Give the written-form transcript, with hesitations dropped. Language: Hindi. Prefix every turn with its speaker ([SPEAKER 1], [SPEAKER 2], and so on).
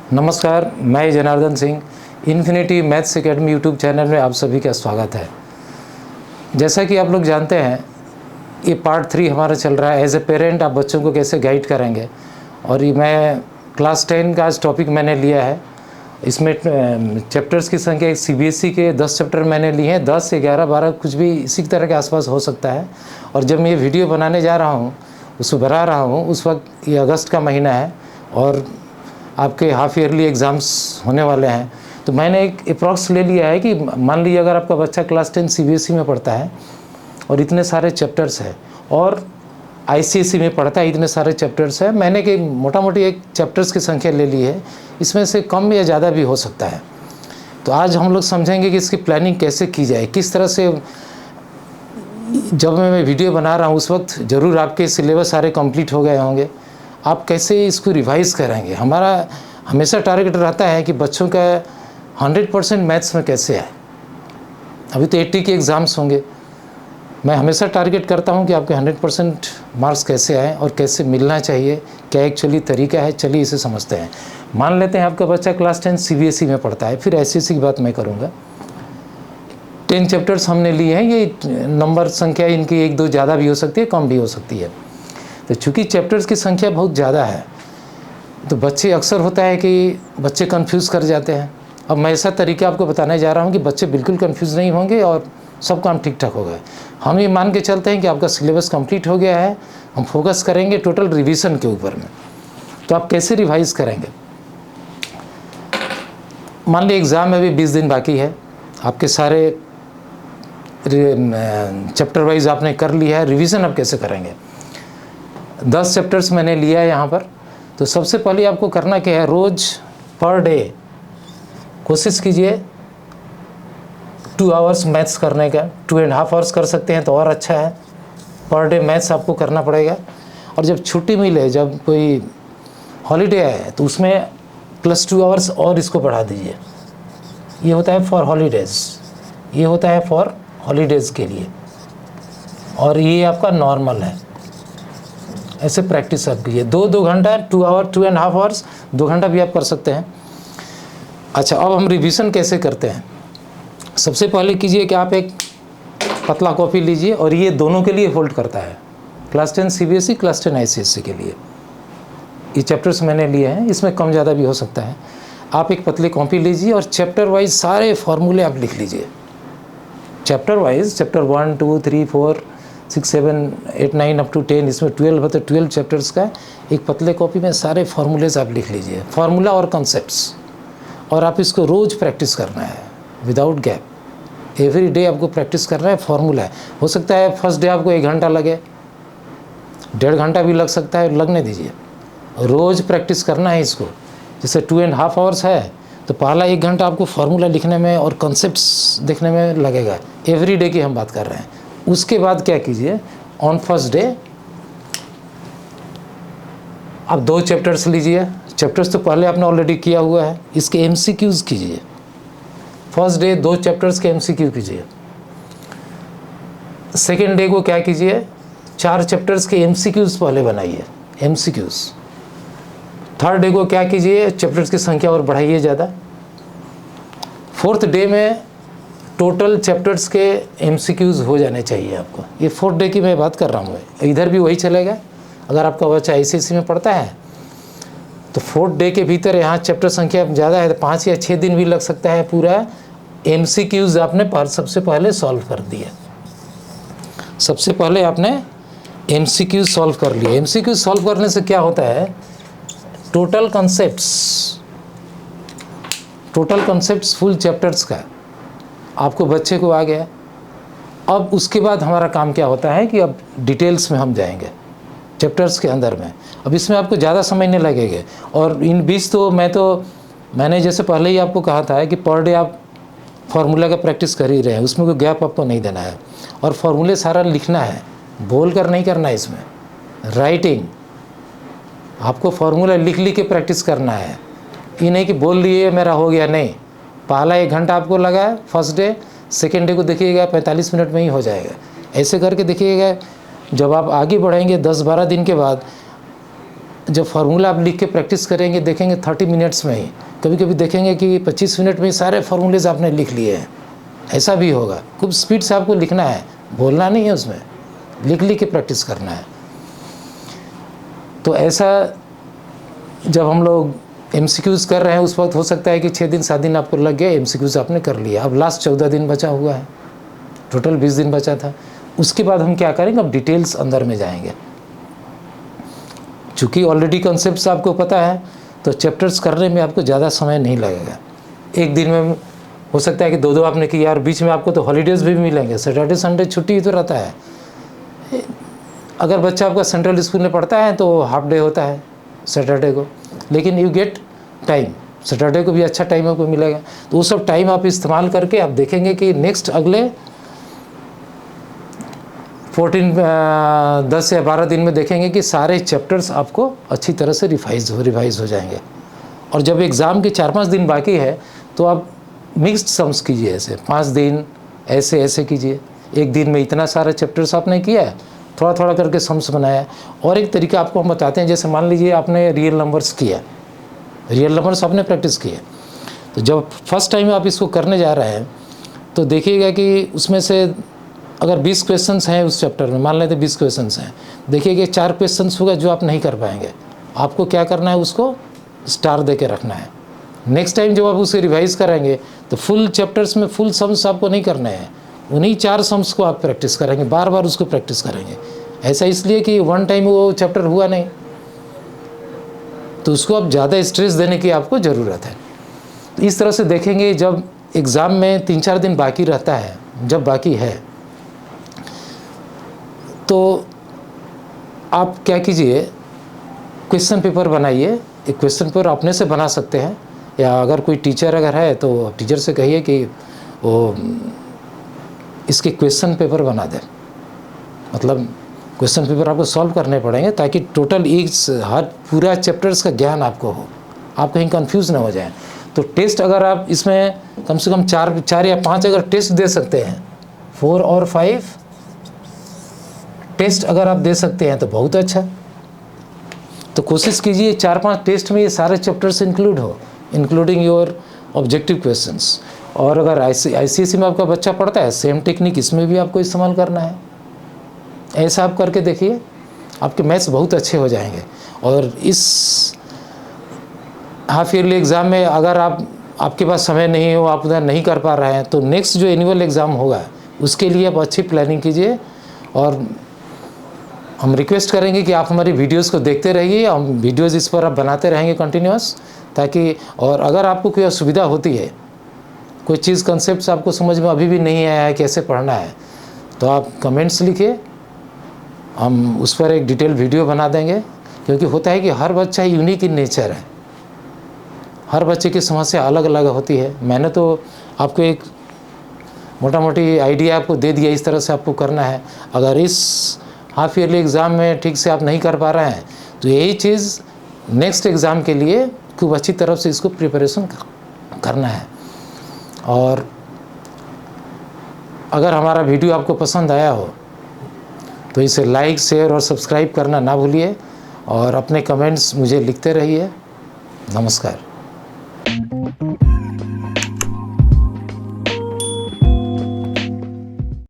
[SPEAKER 1] नमस्कार, मैं Janardan Singh. Infinity maths academy YouTube channel में आप सभी का स्वागत है। जैसा कि आप लोग जानते हैं, ये पार्ट 3 हमारा चल रहा है। एज ए पेरेंट आप बच्चों को कैसे गाइड करेंगे, और ये मैं क्लास 10 का आज टॉपिक मैंने लिया है। इसमें चैप्टर्स की संख्या सीबीएसई के 10 चैप्टर मैंने लिए हैं। 10, 11, 12 कुछ भी इसी तरह के आसपास हो सकता है। और जब मैं ये वीडियो बनाने जा रहा हूँ, उसको बना रहा हूँ, उस वक्त ये अगस्त का महीना है और आपके हाफ ईयरली एग्ज़ाम्स होने वाले हैं। तो मैंने एक अप्रॉक्स ले लिया है कि मान लीजिए अगर आपका बच्चा क्लास 10 सीबीएसई में पढ़ता है और इतने सारे चैप्टर्स हैं, और आईसीएसई में पढ़ता है, इतने सारे चैप्टर्स हैं, मैंने कि मोटा मोटी एक चैप्टर्स की संख्या ले ली है। इसमें से कम या ज़्यादा भी हो सकता है। तो आज हम लोग समझेंगे कि इसकी प्लानिंग कैसे की जाए, किस तरह से। जब मैं वीडियो बना रहा हूँ उस वक्त ज़रूर आपके सिलेबस सारे कंप्लीट हो गए होंगे। आप कैसे इसको रिवाइज़ करेंगे। हमारा हमेशा टारगेट रहता है कि बच्चों का 100% मैथ्स में कैसे आए। अभी तो 80 के एग्ज़ाम्स होंगे। मैं हमेशा टारगेट करता हूं कि आपके 100% मार्क्स कैसे आए और कैसे मिलना चाहिए, क्या एक्चुअली तरीका है। चलिए इसे समझते हैं। मान लेते हैं आपका बच्चा क्लास 10 सीबीएसई में पढ़ता है, फिर आईसीएसई की बात मैं करूँगा। 10 चैप्टर्स हमने लिए हैं। ये नंबर संख्या इनकी 1-2 ज़्यादा भी हो सकती है, कम भी हो सकती है। तो चूँकि चैप्टर्स की संख्या बहुत ज़्यादा है, तो बच्चे अक्सर होता है कि बच्चे कंफ्यूज कर जाते हैं। अब मैं ऐसा तरीका आपको बताने जा रहा हूँ कि बच्चे बिल्कुल कंफ्यूज नहीं होंगे और सब काम ठीक ठाक होगा। हम ये मान के चलते हैं कि आपका सिलेबस कंप्लीट हो गया है। हम फोकस करेंगे टोटल रिवीजन के ऊपर में। तो आप कैसे रिवाइज करेंगे। मान लीजिए एग्ज़ाम में भी 20 दिन बाकी है। आपके सारे चैप्टर वाइज आपने कर लिया है। रिवीजन आप कैसे करेंगे। 10 चैप्टर्स मैंने लिया है यहाँ पर। तो सबसे पहले आपको करना क्या है, रोज़ पर डे कोशिश कीजिए 2 आवर्स मैथ्स करने का। 2.5 आवर्स कर सकते हैं तो और अच्छा है। पर डे मैथ्स आपको करना पड़ेगा। और जब छुट्टी मिले, जब कोई हॉलीडे आए, तो उसमें +2 आवर्स और इसको बढ़ा दीजिए। ये होता है फॉर हॉलीडेज़, ये होता है फॉर हॉलीडेज़ के लिए, और ये आपका नॉर्मल है। ऐसे प्रैक्टिस आप कीजिए 2-2 घंटा, 2 आवर, 2.5 आवर्स, 2 घंटा भी आप कर सकते हैं। अच्छा, अब हम रिवीजन कैसे करते हैं। सबसे पहले कीजिए कि आप एक पतला कॉपी लीजिए, और ये दोनों के लिए होल्ड करता है, क्लास 10 सीबीएसई, क्लास 10 आईसीएसई के लिए। ये चैप्टर्स मैंने लिए हैं, इसमें कम ज़्यादा भी हो सकता है। आप एक पतली कॉपी लीजिए और चैप्टर वाइज सारे फॉर्मूले आप लिख लीजिए। Chapter wise, chapter 1, 2, 3, 4, 6, 7, 8, 9 up to 10, इसमें 12 है, तो 12 चैप्टर्स का एक पतले कॉपी में सारे फार्मूलेज आप लिख लीजिए, फार्मूला और कॉन्सेप्ट्स। और आप इसको रोज़ प्रैक्टिस करना है विदाउट गैप। एवरी डे आपको प्रैक्टिस करना है। फार्मूला है, हो सकता है फर्स्ट डे आपको 1 घंटा लगे, 1.5 घंटा भी लग सकता है, लगने दीजिए। रोज़ प्रैक्टिस करना है इसको। जैसे 2.5 आवर्स है, तो पहला 1 घंटा आपको फार्मूला लिखने में और कॉन्सेप्ट्स देखने में लगेगा। एवरी डे की हम बात कर रहे हैं। उसके बाद क्या कीजिए, ऑन फर्स्ट डे आप 2 चैप्टर्स लीजिए। चैप्टर्स तो पहले आपने ऑलरेडी किया हुआ है, इसके एमसीक्यूज़ कीजिए। फर्स्ट डे 2 चैप्टर्स के एमसीक्यू कीजिए। सेकेंड डे को क्या कीजिए, 4 चैप्टर्स के एमसीक्यूज़ पहले बनाइए, एमसीक्यूज़। थर्ड डे को क्या कीजिए, चैप्टर्स की संख्या और बढ़ाइए ज़्यादा। फोर्थ डे में टोटल चैप्टर्स के एमसीक्यूज़ हो जाने चाहिए आपको। ये 4th डे की मैं बात कर रहा हूँ। इधर भी वही चलेगा। अगर आपका बच्चा आईसीएसई में पढ़ता है तो 4th डे के भीतर यहाँ चैप्टर संख्या ज़्यादा है तो 5 या 6 दिन भी लग सकता है। पूरा एमसीक्यूज़ आपने सबसे पहले सॉल्व कर दिया। सबसे पहले आपने एमसीक्यूज़ सॉल्व कर लिया। एमसीक्यूज़ सॉल्व करने से क्या होता है, टोटल कॉन्सेप्ट्स फुल चैप्टर्स का आपको बच्चे को आ गया। अब उसके बाद हमारा काम क्या होता है कि अब डिटेल्स में हम जाएंगे चैप्टर्स के अंदर में। अब इसमें आपको ज़्यादा समय नहीं लगेगा। और इन बीच तो मैंने जैसे पहले ही आपको कहा था कि पर डे आप फार्मूला का प्रैक्टिस कर ही रहे हैं, उसमें कोई गैप आपको नहीं देना है। और फार्मूले सारा लिखना है, बोल कर नहीं करना है। इसमें राइटिंग आपको फार्मूला लिख के प्रैक्टिस करना है। ये नहीं कि बोल लिए मेरा हो गया, नहीं। पहला 1 घंटा आपको लगा फर्स्ट डे, सेकेंड डे को देखिएगा 45 मिनट में ही हो जाएगा। ऐसे करके देखिएगा, जब आप आगे बढ़ेंगे 10-12 दिन के बाद जब फार्मूला आप लिख के प्रैक्टिस करेंगे देखेंगे 30 मिनट्स में ही, कभी कभी देखेंगे कि 25 मिनट में सारे फार्मूलेज आपने लिख लिए हैं। ऐसा भी होगा। खूब स्पीड से आपको लिखना है, बोलना नहीं है, उसमें लिख के प्रैक्टिस करना है। तो ऐसा जब हम लोग MCQs कर रहे हैं उस वक्त हो सकता है कि 6 दिन 7 दिन आपको लग गया, MCQs आपने कर लिया। अब लास्ट 14 दिन बचा हुआ है, टोटल 20 दिन बचा था। उसके बाद हम क्या करेंगे, अब डिटेल्स अंदर में जाएंगे। चूँकि ऑलरेडी कॉन्सेप्ट्स आपको पता है तो चैप्टर्स करने में आपको ज़्यादा समय नहीं लगेगा। एक दिन में हो सकता है कि 2-2 आपने किया, और बीच में आपको तो हॉलीडेज़ भी मिलेंगे, सैटरडे संडे छुट्टी तो रहता है। अगर बच्चा आपका सेंट्रल स्कूल में पढ़ता है तो हाफ डे होता है सैटरडे को, लेकिन यू गेट टाइम, सैटरडे को भी अच्छा टाइम आपको मिलेगा। तो वो सब टाइम आप इस्तेमाल करके आप देखेंगे कि नेक्स्ट अगले 10 या 12 दिन में देखेंगे कि सारे चैप्टर्स आपको अच्छी तरह से रिवाइज हो जाएंगे। और जब एग्ज़ाम के 4-5 दिन बाकी है तो आप मिक्स्ड सम्स कीजिए, ऐसे 5 दिन ऐसे कीजिए। एक दिन में इतना सारा चैप्टर्स आपने किया है, थोड़ा थोड़ा करके सम्स बनाया। और एक तरीका आपको हम बताते हैं, जैसे मान लीजिए आपने रियल नंबर्स किया, रियल नंबर्स आपने प्रैक्टिस किए, तो जब फर्स्ट टाइम आप इसको करने जा रहे हैं तो देखिएगा कि उसमें से अगर 20 क्वेश्चंस हैं उस चैप्टर में, मान लेते 20 क्वेश्चंस हैं, देखिएगा 4 क्वेश्चंस होगा जो आप नहीं कर पाएंगे। आपको क्या करना है, उसको स्टार दे के रखना है। नेक्स्ट टाइम जब आप उसे रिवाइज करेंगे तो फुल चैप्टर्स में फुल सम्स आपको नहीं करने हैं, उन्हीं 4 सम्स को आप प्रैक्टिस करेंगे, बार बार उसको प्रैक्टिस करेंगे। ऐसा इसलिए कि वन टाइम वो चैप्टर हुआ नहीं, तो उसको अब ज़्यादा स्ट्रेस देने की आपको ज़रूरत है। तो इस तरह से देखेंगे जब एग्ज़ाम में 3-4 दिन बाकी रहता है, जब बाकी है तो आप क्या कीजिए, क्वेश्चन पेपर बनाइए। एक क्वेश्चन पेपर अपने से बना सकते हैं, या अगर कोई टीचर अगर है तो टीचर से कहिए कि वो इसके क्वेश्चन पेपर बना दे। मतलब क्वेश्चन पेपर आपको सॉल्व करने पड़ेंगे ताकि टोटल हर पूरा चैप्टर्स का ज्ञान आपको हो, आप कहीं कंफ्यूज ना हो जाए। तो टेस्ट अगर आप इसमें कम से कम 4 या 5 अगर टेस्ट दे सकते हैं, 4 और 5 टेस्ट अगर आप दे सकते हैं तो बहुत अच्छा। तो कोशिश कीजिए 4-5 टेस्ट में ये सारे चैप्टर्स इंक्लूड हो, इंक्लूडिंग योर ऑब्जेक्टिव क्वेश्चंस। और अगर ICSE में आपका बच्चा पढ़ता है, सेम टेक्निक इसमें भी आपको इस्तेमाल करना है। ऐसा आप करके देखिए, आपके मैथ्स बहुत अच्छे हो जाएंगे। और इस हाफ ईयरली एग्ज़ाम में अगर आपके पास समय नहीं हो, आप उधर नहीं कर पा रहे हैं, तो नेक्स्ट जो एनुअल एग्ज़ाम होगा उसके लिए आप अच्छी प्लानिंग कीजिए। और हम रिक्वेस्ट करेंगे कि आप हमारी वीडियोस को देखते रहिए, हम वीडियोस इस पर आप बनाते रहेंगे कंटिन्यूस, ताकि और अगर आपको कोई असुविधा होती है, कोई चीज़ कंसेप्ट आपको समझ में अभी भी नहीं आया है कैसे पढ़ना है, तो आप कमेंट्स लिखिए, हम उस पर एक डिटेल वीडियो बना देंगे। क्योंकि होता है कि हर बच्चा यूनिक इन नेचर है, हर बच्चे की समस्या अलग अलग होती है। मैंने तो आपको एक मोटा मोटी आइडिया आपको दे दिया, इस तरह से आपको करना है। अगर इस हाफ ईयरली एग्ज़ाम में ठीक से आप नहीं कर पा रहे हैं तो यही चीज़ नेक्स्ट एग्ज़ाम के लिए खूब अच्छी तरह से इसको प्रिपरेशन करना है। और अगर हमारा वीडियो आपको पसंद आया हो तो इसे लाइक, शेयर और सब्सक्राइब करना ना भूलिए, और अपने कमेंट्स मुझे लिखते रहिए। नमस्कार।